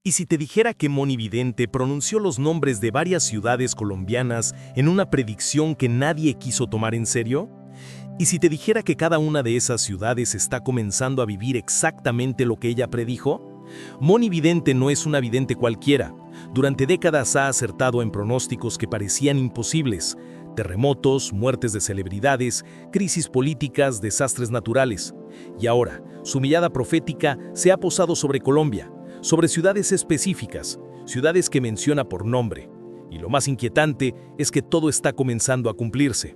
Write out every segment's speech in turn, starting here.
¿Y si te dijera que Moni Vidente pronunció los nombres de varias ciudades colombianas en una predicción que nadie quiso tomar en serio? ¿Y si te dijera que cada una de esas ciudades está comenzando a vivir exactamente lo que ella predijo? Moni Vidente no es una vidente cualquiera. Durante décadas ha acertado en pronósticos que parecían imposibles: terremotos, muertes de celebridades, crisis políticas, desastres naturales. Y ahora, su mirada profética se ha posado sobre Colombia, sobre ciudades específicas, ciudades que menciona por nombre. Y lo más inquietante es que todo está comenzando a cumplirse.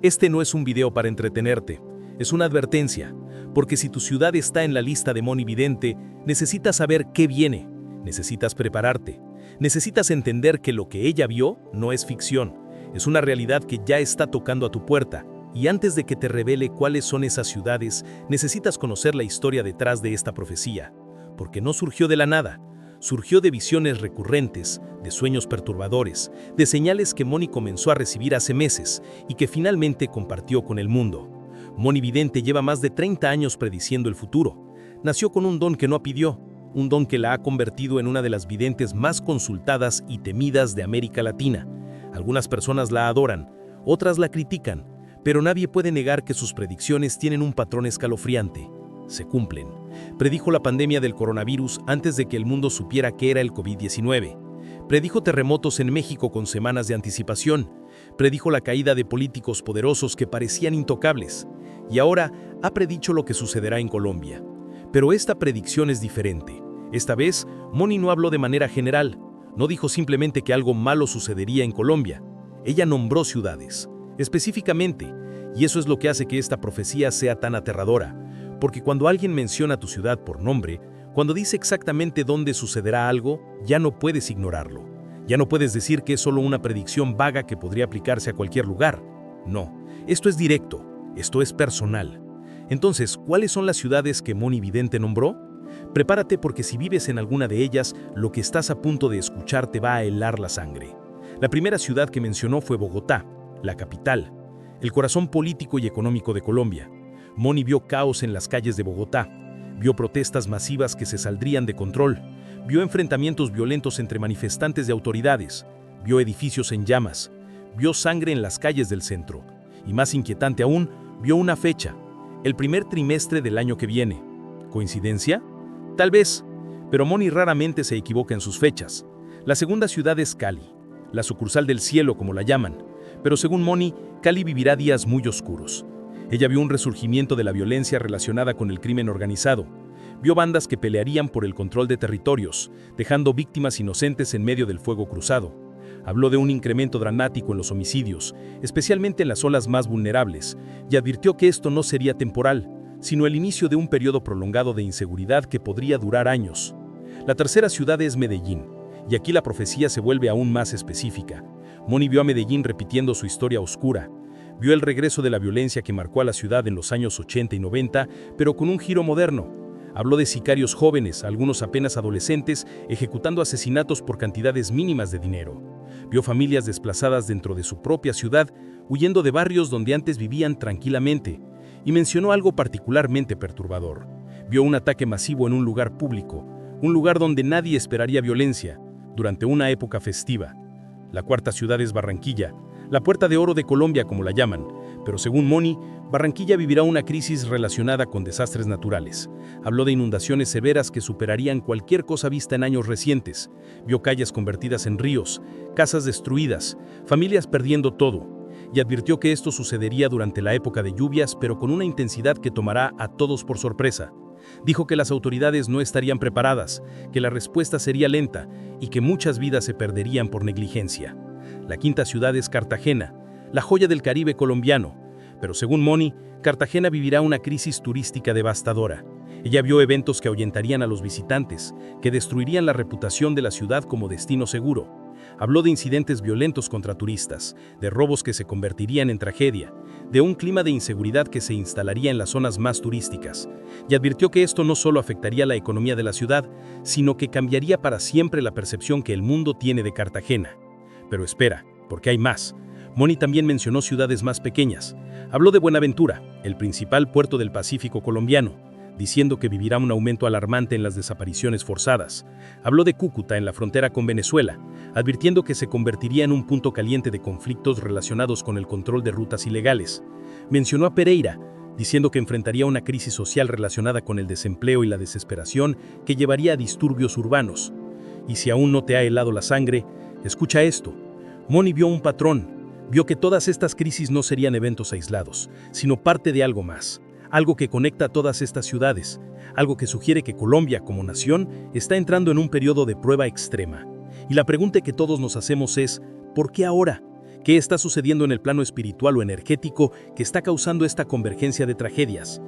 Este no es un video para entretenerte, es una advertencia, porque si tu ciudad está en la lista de Moni Vidente, necesitas saber qué viene, necesitas prepararte, necesitas entender que lo que ella vio no es ficción, es una realidad que ya está tocando a tu puerta. Y antes de que te revele cuáles son esas ciudades, necesitas conocer la historia detrás de esta profecía. Porque no surgió de la nada, surgió de visiones recurrentes, de sueños perturbadores, de señales que Moni comenzó a recibir hace meses y que finalmente compartió con el mundo. Moni Vidente lleva más de 30 años prediciendo el futuro. Nació con un don que no pidió, un don que la ha convertido en una de las videntes más consultadas y temidas de América Latina. Algunas personas la adoran, otras la critican, pero nadie puede negar que sus predicciones tienen un patrón escalofriante. Se cumplen. Predijo la pandemia del coronavirus antes de que el mundo supiera qué era el COVID-19. Predijo terremotos en México con semanas de anticipación. Predijo la caída de políticos poderosos que parecían intocables. Y ahora ha predicho lo que sucederá en Colombia. Pero esta predicción es diferente. Esta vez, Moni no habló de manera general. No dijo simplemente que algo malo sucedería en Colombia. Ella nombró ciudades, específicamente, y eso es lo que hace que esta profecía sea tan aterradora. Porque cuando alguien menciona tu ciudad por nombre, cuando dice exactamente dónde sucederá algo, ya no puedes ignorarlo. Ya no puedes decir que es solo una predicción vaga que podría aplicarse a cualquier lugar. No, esto es directo, esto es personal. Entonces, ¿cuáles son las ciudades que Moni Vidente nombró? Prepárate, porque si vives en alguna de ellas, lo que estás a punto de escuchar te va a helar la sangre. La primera ciudad que mencionó fue Bogotá, la capital, el corazón político y económico de Colombia. Moni vio caos en las calles de Bogotá, vio protestas masivas que se saldrían de control, vio enfrentamientos violentos entre manifestantes y autoridades, vio edificios en llamas, vio sangre en las calles del centro, y más inquietante aún, vio una fecha, el primer trimestre del año que viene. ¿Coincidencia? Tal vez, pero Moni raramente se equivoca en sus fechas. La segunda ciudad es Cali, la sucursal del cielo como la llaman, pero según Moni, Cali vivirá días muy oscuros. Ella vio un resurgimiento de la violencia relacionada con el crimen organizado. Vio bandas que pelearían por el control de territorios, dejando víctimas inocentes en medio del fuego cruzado. Habló de un incremento dramático en los homicidios, especialmente en las zonas más vulnerables, y advirtió que esto no sería temporal, sino el inicio de un periodo prolongado de inseguridad que podría durar años. La tercera ciudad es Medellín, y aquí la profecía se vuelve aún más específica. Moni vio a Medellín repitiendo su historia oscura. Vio el regreso de la violencia que marcó a la ciudad en los años 80 y 90, pero con un giro moderno. Habló de sicarios jóvenes, algunos apenas adolescentes, ejecutando asesinatos por cantidades mínimas de dinero. Vio familias desplazadas dentro de su propia ciudad, huyendo de barrios donde antes vivían tranquilamente. Y mencionó algo particularmente perturbador. Vio un ataque masivo en un lugar público, un lugar donde nadie esperaría violencia, durante una época festiva. La cuarta ciudad es Barranquilla, la puerta de oro de Colombia como la llaman, pero según Moni, Barranquilla vivirá una crisis relacionada con desastres naturales. Habló de inundaciones severas que superarían cualquier cosa vista en años recientes. Vio calles convertidas en ríos, casas destruidas, familias perdiendo todo, y advirtió que esto sucedería durante la época de lluvias, pero con una intensidad que tomará a todos por sorpresa. Dijo que las autoridades no estarían preparadas, que la respuesta sería lenta y que muchas vidas se perderían por negligencia. La quinta ciudad es Cartagena, la joya del Caribe colombiano, pero según Moni, Cartagena vivirá una crisis turística devastadora. Ella vio eventos que ahuyentarían a los visitantes, que destruirían la reputación de la ciudad como destino seguro. Habló de incidentes violentos contra turistas, de robos que se convertirían en tragedia, de un clima de inseguridad que se instalaría en las zonas más turísticas, y advirtió que esto no solo afectaría la economía de la ciudad, sino que cambiaría para siempre la percepción que el mundo tiene de Cartagena. Pero espera, porque hay más. Moni también mencionó ciudades más pequeñas. Habló de Buenaventura, el principal puerto del Pacífico colombiano, diciendo que vivirá un aumento alarmante en las desapariciones forzadas. Habló de Cúcuta en la frontera con Venezuela, advirtiendo que se convertiría en un punto caliente de conflictos relacionados con el control de rutas ilegales. Mencionó a Pereira, diciendo que enfrentaría una crisis social relacionada con el desempleo y la desesperación que llevaría a disturbios urbanos. Y si aún no te ha helado la sangre, escucha esto. Moni vio un patrón, vio que todas estas crisis no serían eventos aislados, sino parte de algo más, algo que conecta a todas estas ciudades, algo que sugiere que Colombia, como nación, está entrando en un periodo de prueba extrema. Y la pregunta que todos nos hacemos es, ¿por qué ahora? ¿Qué está sucediendo en el plano espiritual o energético que está causando esta convergencia de tragedias?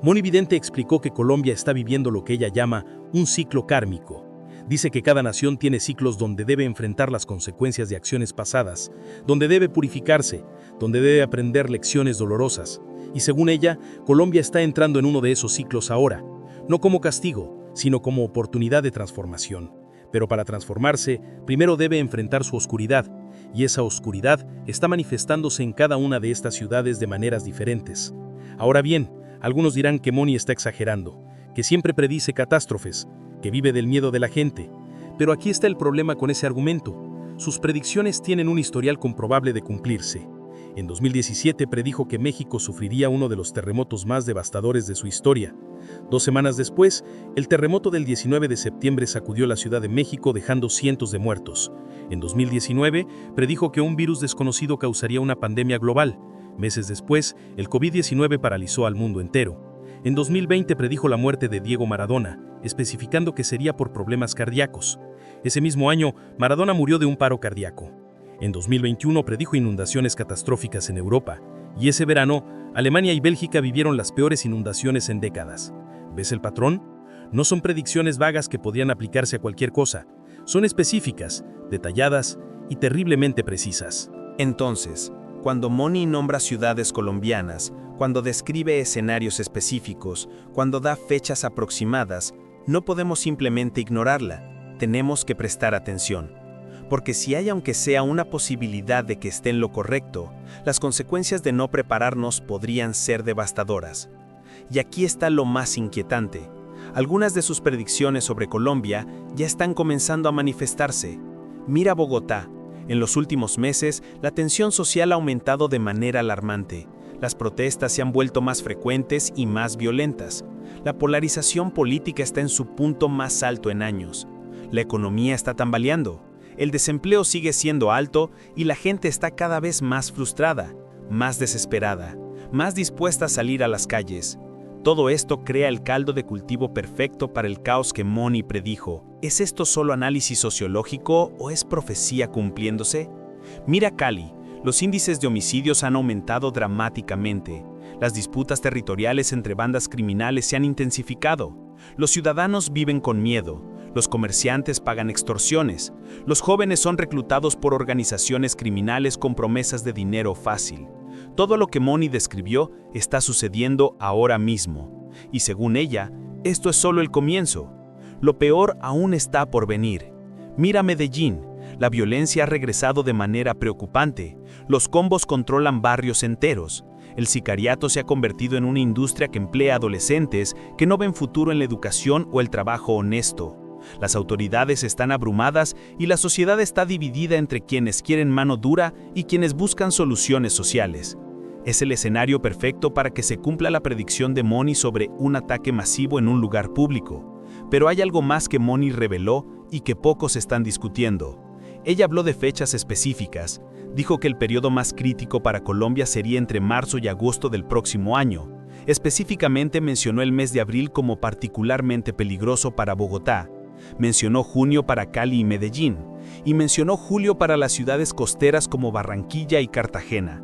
Moni Vidente explicó que Colombia está viviendo lo que ella llama un ciclo kármico. Dice que cada nación tiene ciclos donde debe enfrentar las consecuencias de acciones pasadas, donde debe purificarse, donde debe aprender lecciones dolorosas. Y según ella, Colombia está entrando en uno de esos ciclos ahora, no como castigo, sino como oportunidad de transformación. Pero para transformarse, primero debe enfrentar su oscuridad, y esa oscuridad está manifestándose en cada una de estas ciudades de maneras diferentes. Ahora bien, algunos dirán que Moni está exagerando, que siempre predice catástrofes, que vive del miedo de la gente. Pero aquí está el problema con ese argumento. Sus predicciones tienen un historial comprobable de cumplirse. En 2017 predijo que México sufriría uno de los terremotos más devastadores de su historia. 2 semanas después, el terremoto del 19 de septiembre sacudió la Ciudad de México dejando cientos de muertos. En 2019 predijo que un virus desconocido causaría una pandemia global. Meses después, el COVID-19 paralizó al mundo entero. En 2020 predijo la muerte de Diego Maradona, especificando que sería por problemas cardíacos. Ese mismo año, Maradona murió de un paro cardíaco. En 2021 predijo inundaciones catastróficas en Europa, y ese verano, Alemania y Bélgica vivieron las peores inundaciones en décadas. ¿Ves el patrón? No son predicciones vagas que podrían aplicarse a cualquier cosa. Son específicas, detalladas y terriblemente precisas. Entonces, cuando Moni nombra ciudades colombianas, cuando describe escenarios específicos, cuando da fechas aproximadas, no podemos simplemente ignorarla, tenemos que prestar atención. Porque si hay aunque sea una posibilidad de que esté en lo correcto, las consecuencias de no prepararnos podrían ser devastadoras. Y aquí está lo más inquietante. Algunas de sus predicciones sobre Colombia ya están comenzando a manifestarse. Mira Bogotá. En los últimos meses, la tensión social ha aumentado de manera alarmante. Las protestas se han vuelto más frecuentes y más violentas. La polarización política está en su punto más alto en años. La economía está tambaleando. El desempleo sigue siendo alto y la gente está cada vez más frustrada, más desesperada, más dispuesta a salir a las calles. Todo esto crea el caldo de cultivo perfecto para el caos que Moni predijo. ¿Es esto solo análisis sociológico o es profecía cumpliéndose? Mira Cali. Los índices de homicidios han aumentado dramáticamente. Las disputas territoriales entre bandas criminales se han intensificado. Los ciudadanos viven con miedo. Los comerciantes pagan extorsiones. Los jóvenes son reclutados por organizaciones criminales con promesas de dinero fácil. Todo lo que Moni describió está sucediendo ahora mismo. Y según ella, esto es solo el comienzo. Lo peor aún está por venir. Mira Medellín. La violencia ha regresado de manera preocupante. Los combos controlan barrios enteros. El sicariato se ha convertido en una industria que emplea adolescentes que no ven futuro en la educación o el trabajo honesto. Las autoridades están abrumadas y la sociedad está dividida entre quienes quieren mano dura y quienes buscan soluciones sociales. Es el escenario perfecto para que se cumpla la predicción de Moni sobre un ataque masivo en un lugar público. Pero hay algo más que Moni reveló y que pocos están discutiendo. Ella habló de fechas específicas. Dijo que el periodo más crítico para Colombia sería entre marzo y agosto del próximo año. Específicamente mencionó el mes de abril como particularmente peligroso para Bogotá. Mencionó junio para Cali y Medellín. Y mencionó julio para las ciudades costeras como Barranquilla y Cartagena.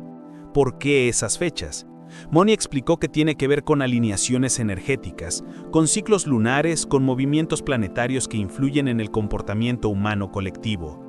¿Por qué esas fechas? Moni explicó que tiene que ver con alineaciones energéticas, con ciclos lunares, con movimientos planetarios que influyen en el comportamiento humano colectivo.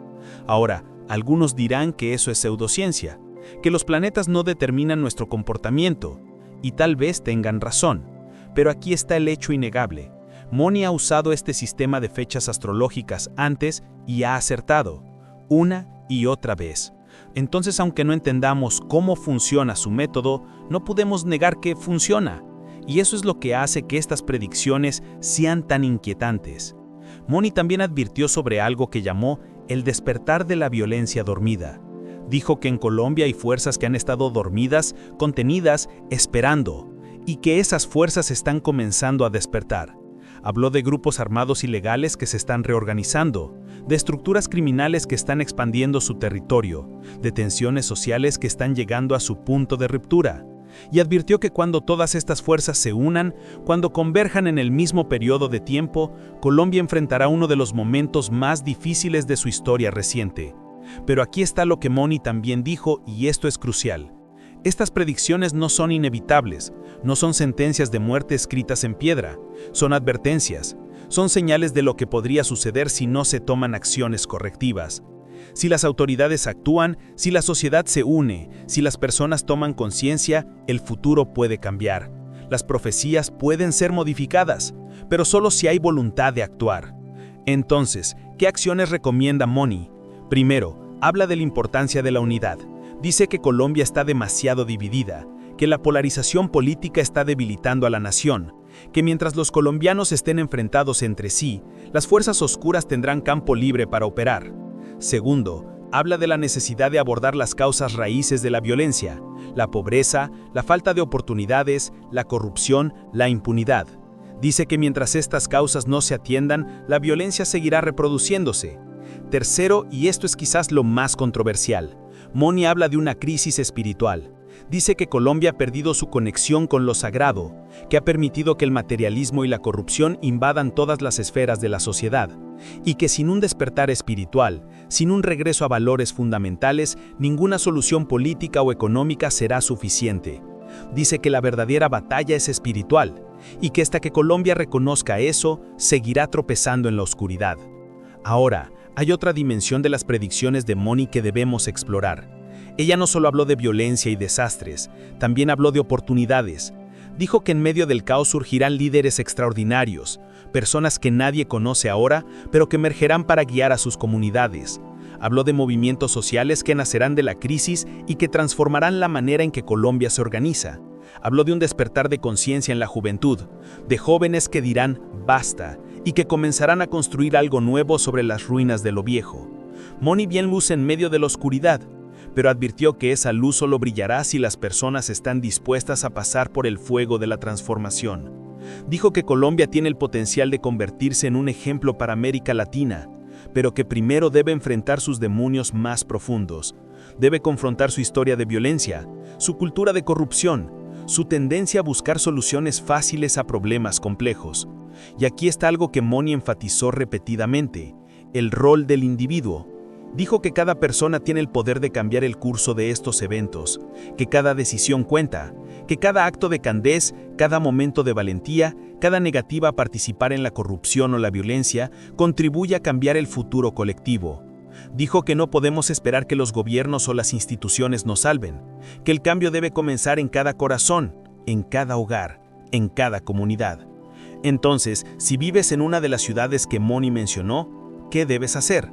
Ahora, algunos dirán que eso es pseudociencia, que los planetas no determinan nuestro comportamiento, y tal vez tengan razón. Pero aquí está el hecho innegable. Moni ha usado este sistema de fechas astrológicas antes y ha acertado, una y otra vez. Entonces, aunque no entendamos cómo funciona su método, no podemos negar que funciona. Y eso es lo que hace que estas predicciones sean tan inquietantes. Moni también advirtió sobre algo que llamó el despertar de la violencia dormida. Dijo que en Colombia hay fuerzas que han estado dormidas, contenidas, esperando, y que esas fuerzas están comenzando a despertar. Habló de grupos armados ilegales que se están reorganizando, de estructuras criminales que están expandiendo su territorio, de tensiones sociales que están llegando a su punto de ruptura. Y advirtió que cuando todas estas fuerzas se unan, cuando converjan en el mismo periodo de tiempo, Colombia enfrentará uno de los momentos más difíciles de su historia reciente. Pero aquí está lo que Moni también dijo, y esto es crucial. Estas predicciones no son inevitables, no son sentencias de muerte escritas en piedra, son advertencias, son señales de lo que podría suceder si no se toman acciones correctivas. Si las autoridades actúan, si la sociedad se une, si las personas toman conciencia, el futuro puede cambiar. Las profecías pueden ser modificadas, pero solo si hay voluntad de actuar. Entonces, ¿qué acciones recomienda Moni? Primero, habla de la importancia de la unidad. Dice que Colombia está demasiado dividida, que la polarización política está debilitando a la nación, que mientras los colombianos estén enfrentados entre sí, las fuerzas oscuras tendrán campo libre para operar. Segundo, habla de la necesidad de abordar las causas raíces de la violencia, la pobreza, la falta de oportunidades, la corrupción, la impunidad. Dice que mientras estas causas no se atiendan, la violencia seguirá reproduciéndose. Tercero, y esto es quizás lo más controversial, Moni habla de una crisis espiritual. Dice que Colombia ha perdido su conexión con lo sagrado, que ha permitido que el materialismo y la corrupción invadan todas las esferas de la sociedad, y que sin un despertar espiritual, sin un regreso a valores fundamentales, ninguna solución política o económica será suficiente. Dice que la verdadera batalla es espiritual, y que hasta que Colombia reconozca eso, seguirá tropezando en la oscuridad. Ahora, hay otra dimensión de las predicciones de Moni que debemos explorar. Ella no solo habló de violencia y desastres, también habló de oportunidades. Dijo que en medio del caos surgirán líderes extraordinarios, personas que nadie conoce ahora, pero que emergerán para guiar a sus comunidades. Habló de movimientos sociales que nacerán de la crisis y que transformarán la manera en que Colombia se organiza. Habló de un despertar de conciencia en la juventud, de jóvenes que dirán «basta» y que comenzarán a construir algo nuevo sobre las ruinas de lo viejo. Moni bien luce en medio de la oscuridad, pero advirtió que esa luz solo brillará si las personas están dispuestas a pasar por el fuego de la transformación. Dijo que Colombia tiene el potencial de convertirse en un ejemplo para América Latina, pero que primero debe enfrentar sus demonios más profundos. Debe confrontar su historia de violencia, su cultura de corrupción, su tendencia a buscar soluciones fáciles a problemas complejos. Y aquí está algo que Moni enfatizó repetidamente: el rol del individuo. Dijo que cada persona tiene el poder de cambiar el curso de estos eventos, que cada decisión cuenta, que cada acto de candez, cada momento de valentía, cada negativa a participar en la corrupción o la violencia, contribuye a cambiar el futuro colectivo. Dijo que no podemos esperar que los gobiernos o las instituciones nos salven, que el cambio debe comenzar en cada corazón, en cada hogar, en cada comunidad. Entonces, si vives en una de las ciudades que Moni mencionó, ¿qué debes hacer?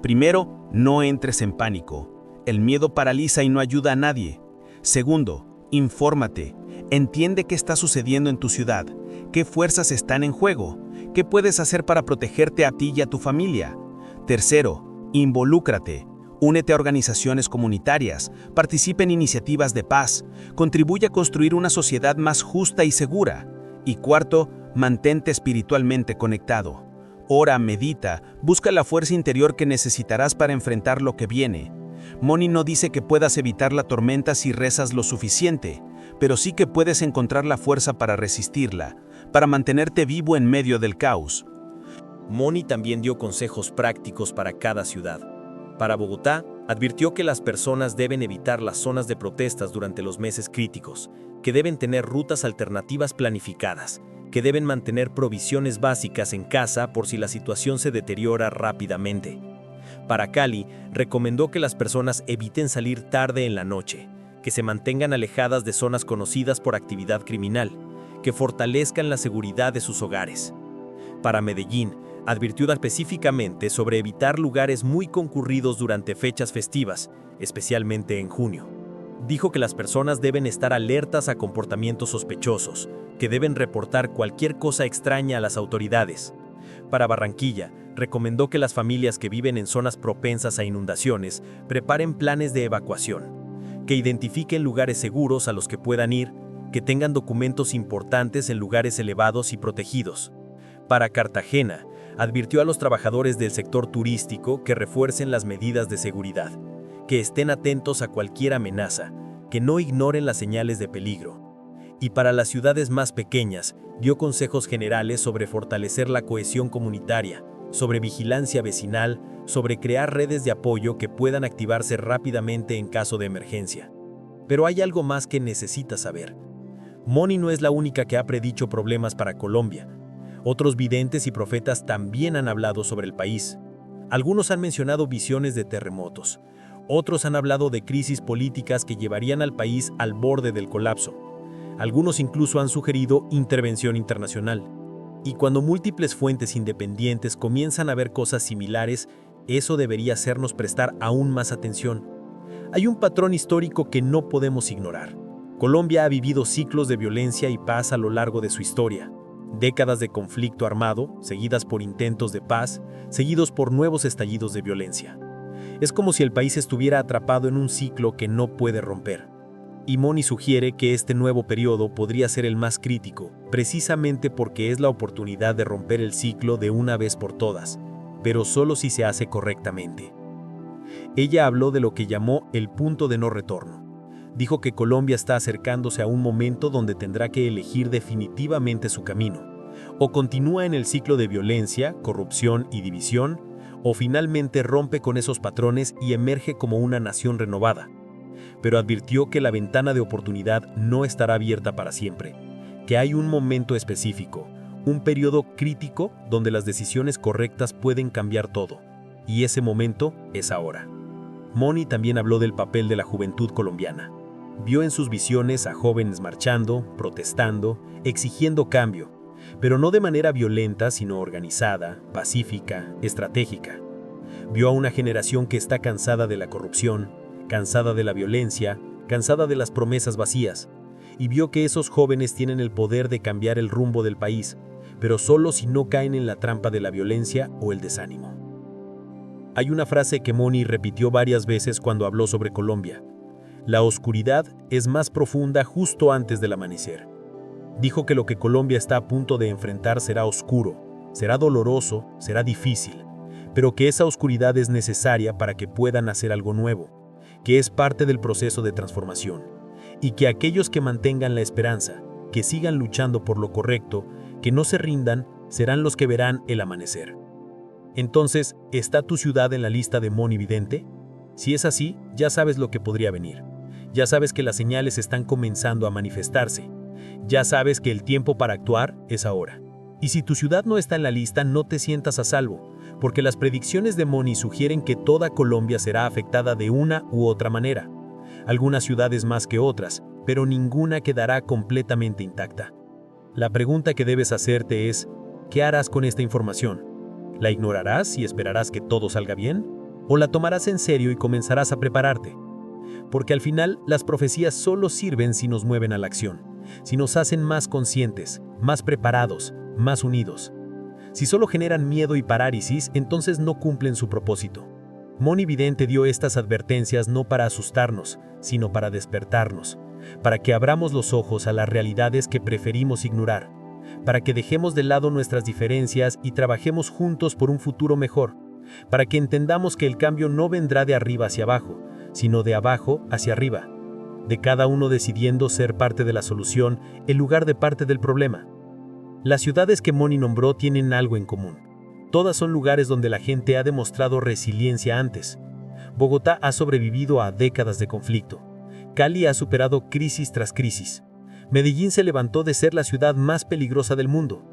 Primero, no entres en pánico. El miedo paraliza y no ayuda a nadie. Segundo, infórmate. Entiende qué está sucediendo en tu ciudad, qué fuerzas están en juego, qué puedes hacer para protegerte a ti y a tu familia. Tercero, involúcrate. Únete a organizaciones comunitarias, participa en iniciativas de paz, contribuye a construir una sociedad más justa y segura. Y cuarto, mantente espiritualmente conectado. Ora, medita, busca la fuerza interior que necesitarás para enfrentar lo que viene. Moni no dice que puedas evitar la tormenta si rezas lo suficiente, pero sí que puedes encontrar la fuerza para resistirla, para mantenerte vivo en medio del caos. Moni también dio consejos prácticos para cada ciudad. Para Bogotá, advirtió que las personas deben evitar las zonas de protestas durante los meses críticos, que deben tener rutas alternativas planificadas, que deben mantener provisiones básicas en casa por si la situación se deteriora rápidamente. Para Cali, recomendó que las personas eviten salir tarde en la noche, que se mantengan alejadas de zonas conocidas por actividad criminal, que fortalezcan la seguridad de sus hogares. Para Medellín, advirtió específicamente sobre evitar lugares muy concurridos durante fechas festivas, especialmente en junio. Dijo que las personas deben estar alertas a comportamientos sospechosos, que deben reportar cualquier cosa extraña a las autoridades. Para Barranquilla, recomendó que las familias que viven en zonas propensas a inundaciones preparen planes de evacuación, que identifiquen lugares seguros a los que puedan ir, que tengan documentos importantes en lugares elevados y protegidos. Para Cartagena, advirtió a los trabajadores del sector turístico que refuercen las medidas de seguridad, que estén atentos a cualquier amenaza, que no ignoren las señales de peligro. Y para las ciudades más pequeñas, dio consejos generales sobre fortalecer la cohesión comunitaria, sobre vigilancia vecinal, sobre crear redes de apoyo que puedan activarse rápidamente en caso de emergencia. Pero hay algo más que necesitas saber. Moni no es la única que ha predicho problemas para Colombia. Otros videntes y profetas también han hablado sobre el país. Algunos han mencionado visiones de terremotos. Otros han hablado de crisis políticas que llevarían al país al borde del colapso. Algunos incluso han sugerido intervención internacional. Y cuando múltiples fuentes independientes comienzan a ver cosas similares, eso debería hacernos prestar aún más atención. Hay un patrón histórico que no podemos ignorar. Colombia ha vivido ciclos de violencia y paz a lo largo de su historia. Décadas de conflicto armado, seguidas por intentos de paz, seguidos por nuevos estallidos de violencia. Es como si el país estuviera atrapado en un ciclo que no puede romper. Y Moni sugiere que este nuevo periodo podría ser el más crítico, precisamente porque es la oportunidad de romper el ciclo de una vez por todas, pero solo si se hace correctamente. Ella habló de lo que llamó el punto de no retorno. Dijo que Colombia está acercándose a un momento donde tendrá que elegir definitivamente su camino. O continúa en el ciclo de violencia, corrupción y división, o finalmente rompe con esos patrones y emerge como una nación renovada. Pero advirtió que la ventana de oportunidad no estará abierta para siempre, que hay un momento específico, un periodo crítico donde las decisiones correctas pueden cambiar todo, y ese momento es ahora. Moni también habló del papel de la juventud colombiana. Vio en sus visiones a jóvenes marchando, protestando, exigiendo cambio, pero no de manera violenta, sino organizada, pacífica, estratégica. Vio a una generación que está cansada de la corrupción, cansada de la violencia, cansada de las promesas vacías, y vio que esos jóvenes tienen el poder de cambiar el rumbo del país, pero solo si no caen en la trampa de la violencia o el desánimo. Hay una frase que Moni repitió varias veces cuando habló sobre Colombia. La oscuridad es más profunda justo antes del amanecer. Dijo que lo que Colombia está a punto de enfrentar será oscuro, será doloroso, será difícil, pero que esa oscuridad es necesaria para que puedan hacer algo nuevo, que es parte del proceso de transformación, y que aquellos que mantengan la esperanza, que sigan luchando por lo correcto, que no se rindan, serán los que verán el amanecer. Entonces, ¿está tu ciudad en la lista de Moni Vidente? Si es así, ya sabes lo que podría venir. Ya sabes que las señales están comenzando a manifestarse. Ya sabes que el tiempo para actuar es ahora. Y si tu ciudad no está en la lista, no te sientas a salvo, porque las predicciones de Moni sugieren que toda Colombia será afectada de una u otra manera. Algunas ciudades más que otras, pero ninguna quedará completamente intacta. La pregunta que debes hacerte es, ¿qué harás con esta información? ¿La ignorarás y esperarás que todo salga bien? ¿O la tomarás en serio y comenzarás a prepararte? Porque al final, las profecías solo sirven si nos mueven a la acción, si nos hacen más conscientes, más preparados, más unidos. Si solo generan miedo y parálisis, entonces no cumplen su propósito. Moni Vidente dio estas advertencias no para asustarnos, sino para despertarnos, para que abramos los ojos a las realidades que preferimos ignorar, para que dejemos de lado nuestras diferencias y trabajemos juntos por un futuro mejor, para que entendamos que el cambio no vendrá de arriba hacia abajo, sino de abajo hacia arriba, de cada uno decidiendo ser parte de la solución en lugar de parte del problema. Las ciudades que Moni nombró tienen algo en común. Todas son lugares donde la gente ha demostrado resiliencia antes. Bogotá ha sobrevivido a décadas de conflicto. Cali ha superado crisis tras crisis. Medellín se levantó de ser la ciudad más peligrosa del mundo.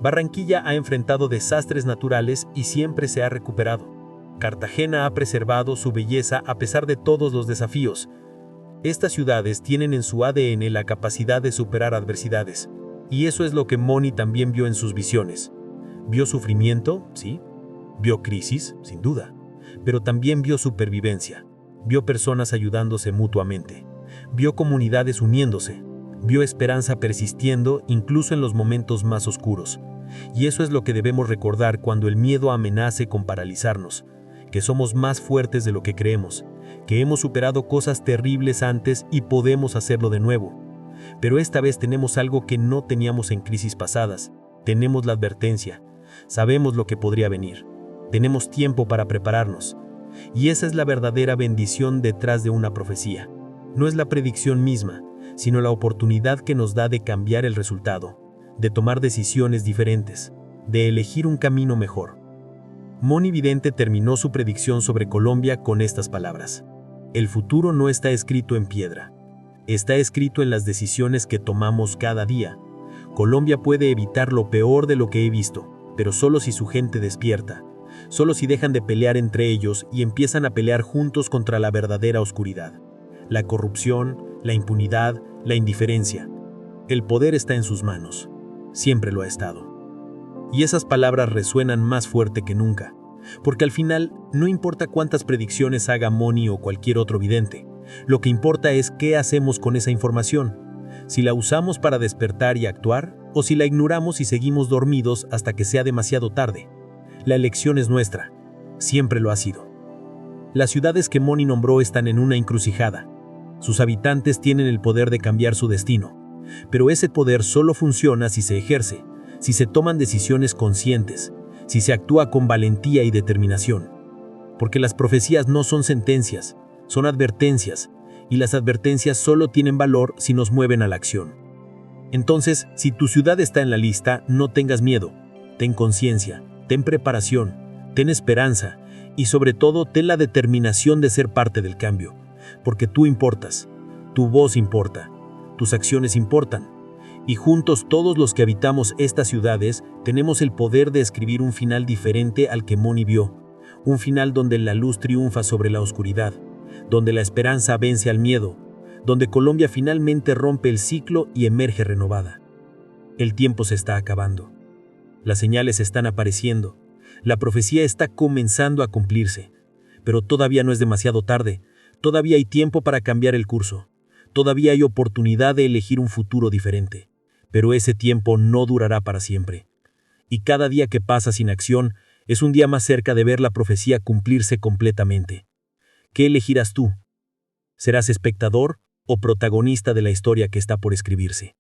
Barranquilla ha enfrentado desastres naturales y siempre se ha recuperado. Cartagena ha preservado su belleza a pesar de todos los desafíos. Estas ciudades tienen en su ADN la capacidad de superar adversidades. Y eso es lo que Moni también vio en sus visiones. Vio sufrimiento, sí. Vio crisis, sin duda. Pero también vio supervivencia. Vio personas ayudándose mutuamente. Vio comunidades uniéndose, vio esperanza persistiendo incluso en los momentos más oscuros. Y eso es lo que debemos recordar cuando el miedo amenace con paralizarnos, que somos más fuertes de lo que creemos, que hemos superado cosas terribles antes y podemos hacerlo de nuevo. Pero esta vez tenemos algo que no teníamos en crisis pasadas. Tenemos la advertencia. Sabemos lo que podría venir. Tenemos tiempo para prepararnos. Y esa es la verdadera bendición detrás de una profecía. No es la predicción misma, sino la oportunidad que nos da de cambiar el resultado, de tomar decisiones diferentes, de elegir un camino mejor. Moni Vidente terminó su predicción sobre Colombia con estas palabras: el futuro no está escrito en piedra. Está escrito en las decisiones que tomamos cada día. Colombia puede evitar lo peor de lo que he visto, pero solo si su gente despierta, solo si dejan de pelear entre ellos y empiezan a pelear juntos contra la verdadera oscuridad, la corrupción, la impunidad, la indiferencia. El poder está en sus manos. Siempre lo ha estado. Y esas palabras resuenan más fuerte que nunca, porque al final no importa cuántas predicciones haga Moni o cualquier otro vidente, lo que importa es qué hacemos con esa información, si la usamos para despertar y actuar, o si la ignoramos y seguimos dormidos hasta que sea demasiado tarde. La elección es nuestra, siempre lo ha sido. Las ciudades que Moni nombró están en una encrucijada. Sus habitantes tienen el poder de cambiar su destino, pero ese poder solo funciona si se ejerce, si se toman decisiones conscientes, si se actúa con valentía y determinación. Porque las profecías no son sentencias, son advertencias, y las advertencias solo tienen valor si nos mueven a la acción. Entonces, si tu ciudad está en la lista, no tengas miedo, ten conciencia, ten preparación, ten esperanza, y sobre todo ten la determinación de ser parte del cambio, porque tú importas, tu voz importa, tus acciones importan, y juntos todos los que habitamos estas ciudades tenemos el poder de escribir un final diferente al que Moni vio, un final donde la luz triunfa sobre la oscuridad, donde la esperanza vence al miedo, donde Colombia finalmente rompe el ciclo y emerge renovada. El tiempo se está acabando. Las señales están apareciendo. La profecía está comenzando a cumplirse. Pero todavía no es demasiado tarde. Todavía hay tiempo para cambiar el curso. Todavía hay oportunidad de elegir un futuro diferente. Pero ese tiempo no durará para siempre. Y cada día que pasa sin acción es un día más cerca de ver la profecía cumplirse completamente. ¿Qué elegirás tú? ¿Serás espectador o protagonista de la historia que está por escribirse?